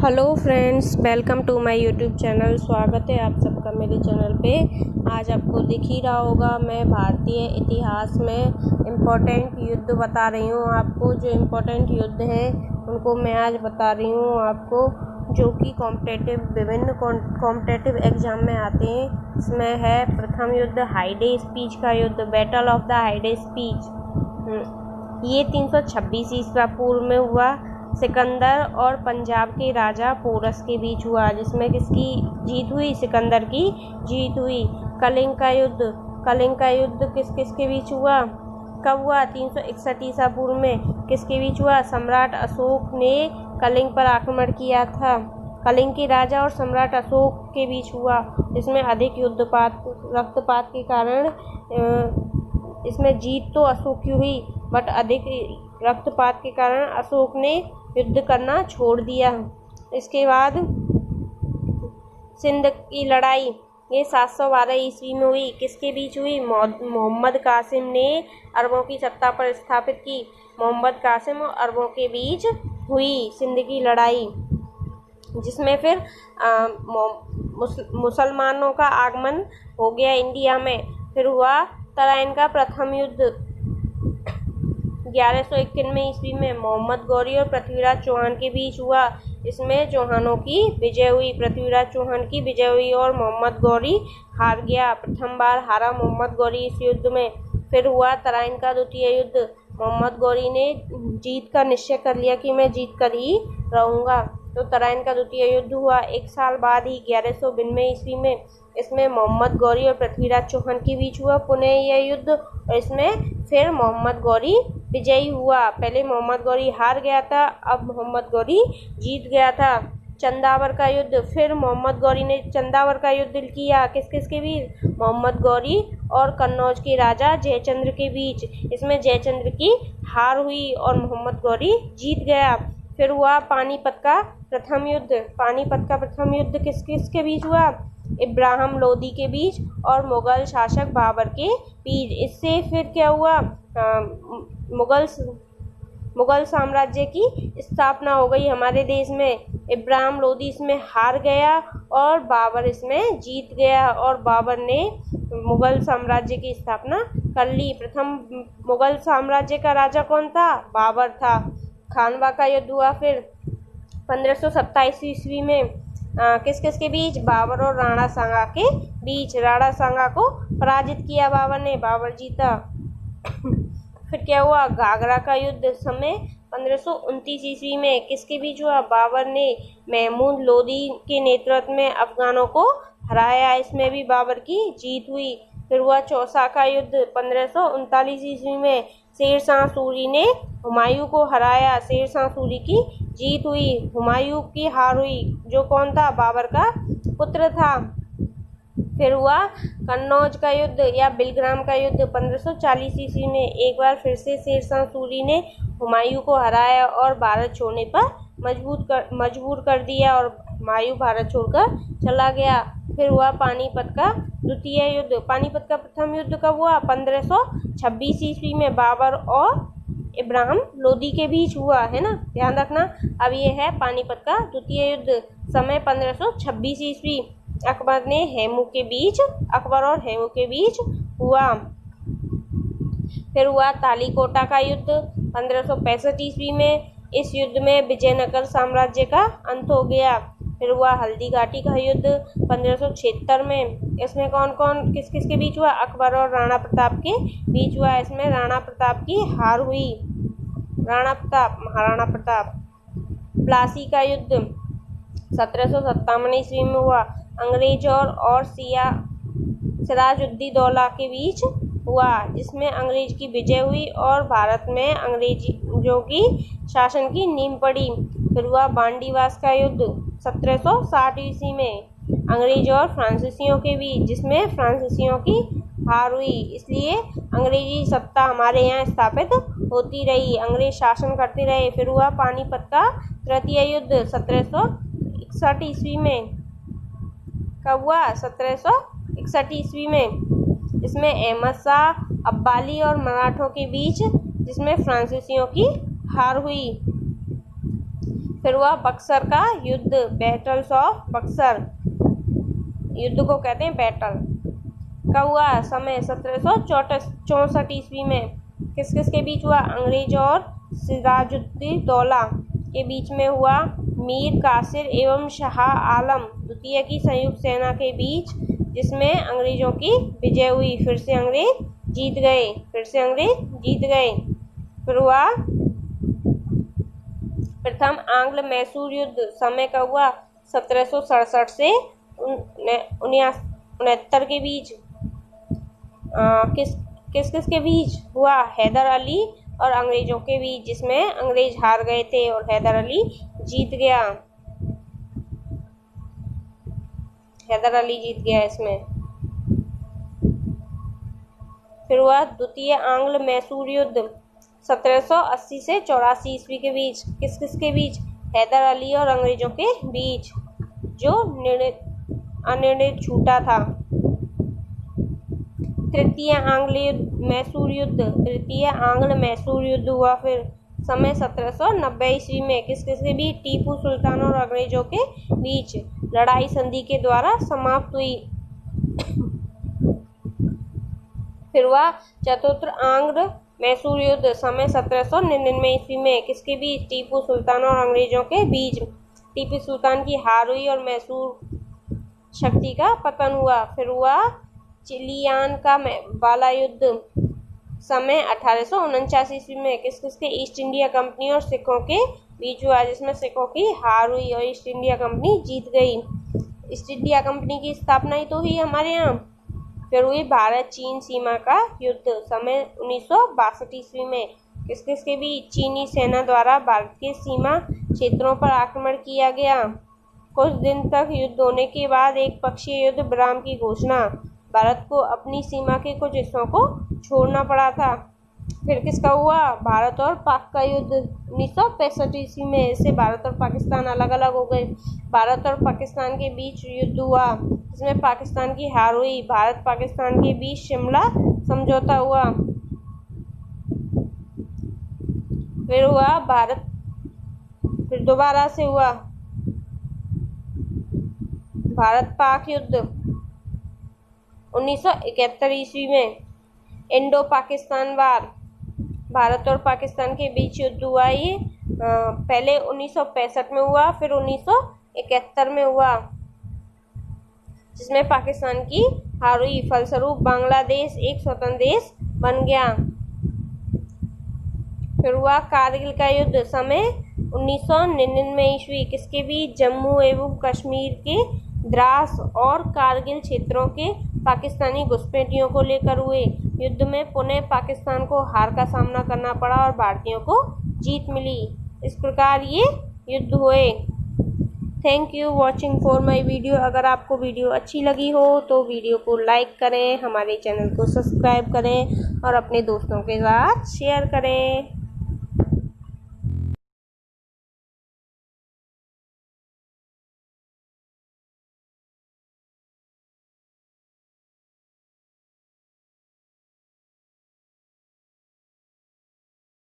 Hello friends, welcome to my YouTube channel. स्वागत है आप सबका मेरे चैनल पे। आज आपको दिख ही रहा होगा, मैं भारतीय इतिहास में इम्पोर्टेंट युद्ध बता रही हूँ आपको। जो इम्पोर्टेंट युद्ध हैं उनको मैं आज बता रही हूँ आपको, जो कि विभिन्न कॉम्पिटेटिव एग्जाम में आते हैं। इसमें है प्रथम युद्ध हाईडे स्पीच का युद्ध, बैटल ऑफ द हाईडे स्पीच। ये 326 ईस्वी पूर्व में हुआ। सिकंदर और पंजाब के राजा पोरस के बीच हुआ, जिसमें किसकी जीत हुई? सिकंदर की जीत हुई। कलिंग का युद्ध किस किस के बीच हुआ? कब हुआ? 361 ईसा पूर्व में। किसके बीच हुआ? सम्राट अशोक ने कलिंग पर आक्रमण किया था। कलिंग के राजा और सम्राट अशोक के बीच हुआ, जिसमें अधिक रक्तपात के कारण इसमें जीत तो अशोक की हुई, बट अधिक रक्तपात के कारण अशोक ने युद्ध करना छोड़ दिया। इसके बाद सिंध की लड़ाई, ये 712 ईस्वी में हुई। किसके बीच हुई? मोहम्मद कासिम ने अरबों की सत्ता पर स्थापित की। मोहम्मद कासिम और अरबों के बीच हुई सिंध की लड़ाई, जिसमें फिर मुसलमानों का आगमन हो गया इंडिया में। फिर हुआ तराइन का प्रथम युद्ध 1191 ईस्वी में। मोहम्मद गौरी और पृथ्वीराज चौहान के बीच हुआ। इसमें चौहानों की विजय हुई, पृथ्वीराज चौहान की विजय हुई और मोहम्मद गौरी हार गया। प्रथम बार हारा मोहम्मद गौरी इस युद्ध में। फिर हुआ तराइन का द्वितीय युद्ध। मोहम्मद गौरी ने जीत का निश्चय कर लिया कि मैं जीत कर ही रहूँगा, तो तराइन का द्वितीय युद्ध हुआ। एक साल बाद ही 1192 ईस्वी में इसमें मोहम्मद गौरी और पृथ्वीराज चौहान के बीच हुआ पुनः यह युद्ध, और इसमें फिर मोहम्मद गौरी विजयी हुआ। पहले मोहम्मद गौरी हार गया था, अब मोहम्मद गौरी जीत गया था। चंदावर का युद्ध, फिर मोहम्मद गौरी ने चंदावर का युद्ध किया। किस किस के बीच? मोहम्मद गौरी और कन्नौज के राजा जयचंद्र के बीच। इसमें जयचंद्र की हार हुई और मोहम्मद गौरी जीत गया। फिर हुआ पानीपत का प्रथम युद्ध। पानीपत का प्रथम युद्ध किस किस के बीच हुआ? इब्राहिम लोदी के बीच और मुगल शासक बाबर के बीच। इससे फिर क्या हुआ? मुगल साम्राज्य की स्थापना हो गई हमारे देश में। इब्राहिम लोदी इसमें हार गया और बाबर इसमें जीत गया, और बाबर ने मुगल साम्राज्य की स्थापना कर ली। प्रथम मुगल साम्राज्य का राजा कौन था? बाबर था। खानवा का युद्ध हुआ फिर 1527 ईस्वी में। किस किस के बीच? बाबर और राणा सांगा के बीच। राणा सांगा को पराजित किया बाबर ने, बाबर जीता। फिर क्या हुआ? घाघरा का युद्ध समय 1529 ईस्वी में। किसके बीच हुआ? बाबर ने महमूद लोदी के नेतृत्व में अफगानों को हराया, इसमें भी बाबर की जीत हुई। फिर हुआ चौसा का युद्ध 1539 ईस्वी में। शेरशाह सूरी ने हुमायूं को हराया, शेरशाह सूरी की जीत हुई, हुमायूं की हार हुई, जो कौन था? बाबर का पुत्र था। फिर हुआ कन्नौज का युद्ध या बिलग्राम का युद्ध 1540 ईस्वी में। एक बार फिर से शेरशाह सूरी ने हुमायूं को हराया और भारत छोड़ने पर मजबूर कर दिया, और हुमायूं भारत छोड़कर चला गया। फिर हुआ पानीपत का द्वितीय युद्ध। पानीपत का प्रथम युद्ध कब हुआ? 1526 ईस्वी में बाबर और इब्राहिम लोदी के बीच हुआ, है ना, ध्यान रखना। अब ये है पानीपत का द्वितीय युद्ध समय 1526 ईस्वी। अकबर और हेमू के बीच हुआ। फिर हुआ तालीकोटा का युद्ध 1565 ईस्वी में। इस युद्ध में विजयनगर साम्राज्य का अंत हो गया। फिर हुआ हल्दी घाटी का युद्ध 1576 में। इसमें कौन कौन किस किस के बीच हुआ? अकबर और राणा प्रताप के बीच हुआ। इसमें राणा प्रताप की हार हुई, महाराणा प्रताप। प्लासी का युद्ध 1757 ईस्वी में हुआ। अंग्रेज और सिराजुद्दौला के बीच हुआ, जिसमें अंग्रेज की विजय हुई और भारत में अंग्रेजों की शासन की नींव पड़ी। फिर हुआ बांडीवास का युद्ध 1760 ईस्वी में, अंग्रेज और फ्रांसीसियों के बीच, जिसमें फ्रांसीसियों की हार हुई। इसलिए अंग्रेजी सत्ता हमारे यहाँ स्थापित होती रही, अंग्रेज शासन करते रहे। फिर हुआ पानीपत का तृतीय युद्ध 1761 ईस्वी में। कब हुआ? 1761 ईस्वी में। इसमें अहमद शाह अब्बाली और मराठों के बीच, जिसमें फ्रांसीसियों की हार हुई। फिर हुआ बक्सर का युद्ध, बैटल्स ऑफ बक्सर, युद्ध को कहते हैं बैटल। कब हुआ? समय 1764 ईस्वी में। किस किस के बीच हुआ? अंग्रेज और सिराजुद्दौला के बीच में हुआ। मीर कासिर एवं शाह आलम द्वितीय की संयुक्त सेना के बीच, जिसमें अंग्रेजों की विजय हुई। फिर से अंग्रेज जीत गए। फिर हुआ प्रथम आंग्ल मैसूर युद्ध, समय का हुआ 1767 से 1969 के बीच। किस के बीच हुआ? हैदर अली और अंग्रेजों के बीच, जिसमें अंग्रेज हार गए थे और हैदर अली जीत गया। इसमें। फिर हुआ द्वितीय आंग्ल मैसूर युद्ध, 1780 से 84 ईस्वी के बीच। किस के बीच? हैदर अली और अंग्रेजों के बीच, जो अनिर्णित छूटा था। तृतीय आंग्ल मैसूर युद्ध हुआ। फिर समय 1790 ईस्वी में। किस के बीच? टीपू सुल्तान और अंग्रेजों के बीच, लड़ाई संधि के द्वारा समाप्त हुई। फिर हुआ चतुर्थ आंग्ल मैसूर युद्ध, समय 1799 ईस्वी में। किसके बीच? टीपू सुल्तान और अंग्रेजों के बीच। टीपू सुल्तान की हार हुई और मैसूर शक्ति का पतन हुआ। फिर हुआ चिलियान का वाला युद्ध, समय 1849 ईस्वी में। किस के? ईस्ट इंडिया कंपनी और सिखों के बीच हुआ, जिसमें सिखों की हार हुई और ईस्ट इंडिया कंपनी जीत गई। ईस्ट इंडिया कंपनी की स्थापना ही तो हुई हमारे यहाँ। फिर हुई भारत चीन सीमा का युद्ध, समय 1962 ईस्वी में। किस के बीच? चीनी सेना द्वारा भारत के सीमा क्षेत्रों पर आक्रमण किया गया। कुछ दिन तक युद्ध होने के बाद एक पक्षीय युद्ध विराम की घोषणा, भारत को अपनी सीमा के कुछ हिस्सों को छोड़ना पड़ा था। फिर किसका हुआ? भारत और पाक का युद्ध, 1965 ईस्वी में। इससे भारत और पाकिस्तान अलग अलग हो गए। भारत और पाकिस्तान के बीच युद्ध हुआ, जिसमें पाकिस्तान की हार हुई। भारत पाकिस्तान के बीच शिमला समझौता हुआ। फिर हुआ फिर दोबारा से हुआ भारत पाक युद्ध, 1971 ईस्वी में। इंडो पाकिस्तान वार, भारत और पाकिस्तान के बीच युद्ध हुआ। ये पहले 1965 में हुआ, फिर 1971 में हुआ, जिसमें पाकिस्तान की हार हुई। फलस्वरूप बांग्लादेश एक स्वतंत्र देश बन गया। फिर हुआ कारगिल का युद्ध, समय 1999 ईस्वी। किसके बीच? जम्मू एवं कश्मीर के द्रास और कारगिल क्षेत्रों के पाकिस्तानी घुसपैठियों को लेकर हुए युद्ध में पुनः पाकिस्तान को हार का सामना करना पड़ा और भारतीयों को जीत मिली। इस प्रकार ये युद्ध हुए। Thank you watching for my video. अगर आपको वीडियो अच्छी लगी हो तो वीडियो को लाइक करें, हमारे चैनल को सब्सक्राइब करें और अपने दोस्तों के साथ शेयर करें।